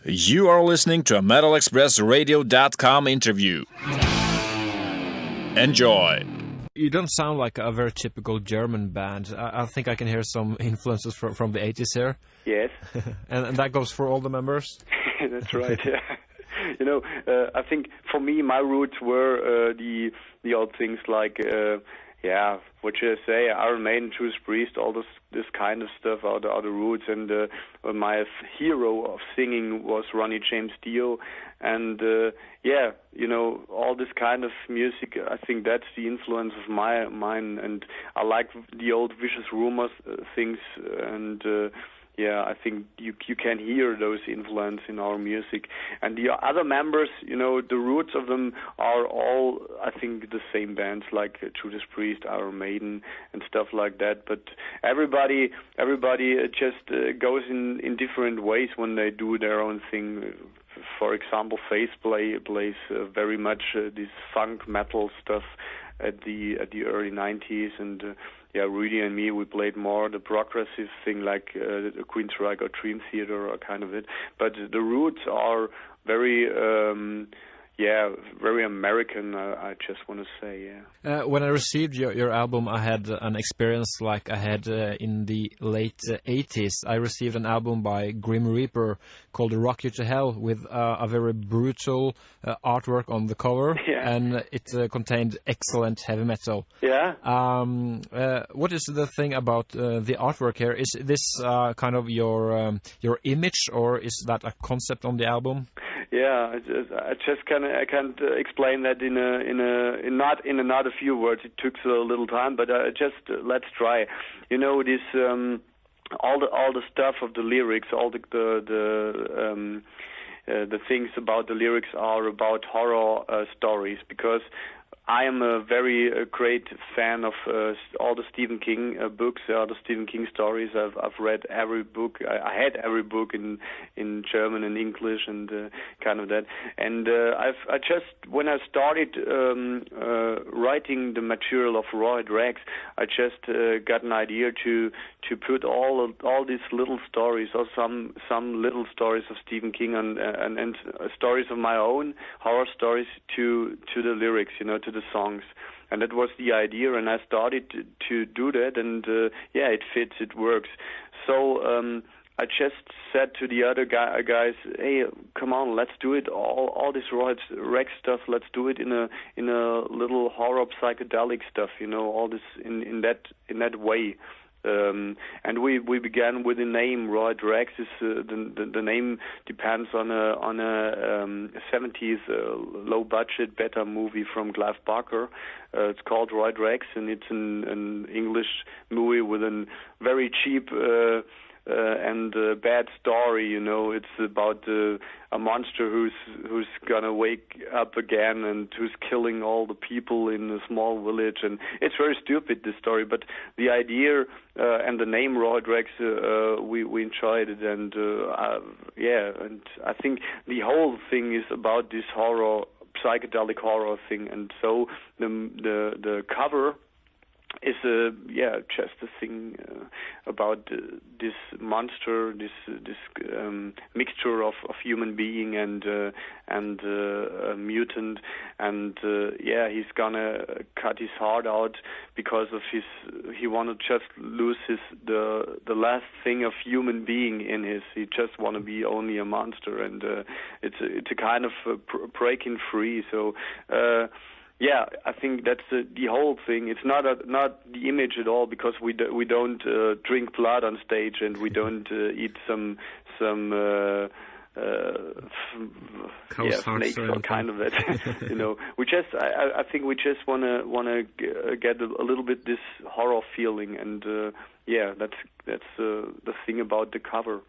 You are listening to a MetalExpressRadio.com interview. Enjoy. You don't sound like a very typical German band. I think I can hear some influences from the 80s here. Yes. and that goes for all the members? That's right, yeah. I think for me, my roots were the old things like, what should I say, Iron Maiden, Judas Priest, all this kind of stuff are the roots. And my hero of singing was Ronnie James Dio. And, all this kind of music, I think that's the influence of mine. And I like the old Vicious Rumors things. And, I think you can hear those influence in our music. And the other members, the roots of them are all, I think, the same bands like Judas Priest, Iron Maiden, and stuff like that. But everybody just goes in different ways when they do their own thing. For example, Faith plays very much this funk metal stuff at the early 90s, and Rudy and me, we played more the progressive thing like Queensryche or Dream Theater or kind of it. But the roots are very very American, I just want to say, When I received your album, I had an experience like I had in the late 80s. I received an album by Grim Reaper called Rock You to Hell with a very brutal artwork on the cover, and it contained excellent heavy metal. Yeah. What is the thing about the artwork here? Is this kind of your image, or is that a concept on the album? Yeah, I can't explain that not in another few words. It took a little time, but let's try. This all the stuff of the lyrics, all the things about the lyrics are about horror stories, because I am a very great fan of all the Stephen King books, all the Stephen King stories. I've read every book. I had every book in German and English and kind of that. And I just when I started writing the material of Rawhead Rexx, I just got an idea to put all these little stories, or some little stories of Stephen King and stories of my own, horror stories, to the lyrics, to the songs. And that was the idea, and I started to do that, and it fits, it works. So I just said to the other guys, hey, come on, let's do it, all this Rawhead Rexx stuff, let's do it in a little horror psychedelic stuff, all this in that way. And we began with the name Rawhead Rexx. The name depends on a 70s low budget beta movie from Clive Barker. It's called Rawhead Rexx, and it's an English movie with a very cheap and bad story. It's about a monster who's gonna wake up again and who's killing all the people in a small village, and it's very stupid, this story. But the idea and the name Rawhead Rexx, we enjoyed it, and and I think the whole thing is about this horror, psychedelic horror thing, and so the cover is just a thing about this monster, this mixture of human being and a mutant, and he's gonna cut his heart out because of he wanna just lose the last thing of human being in he just wanna be only a monster, and it's a kind of breaking free. So. I think that's the whole thing. It's not the image at all, because we don't drink blood on stage, and we don't eat some snakes or kind of that. We just I think we just wanna get a little bit this horror feeling, and that's the thing about the cover.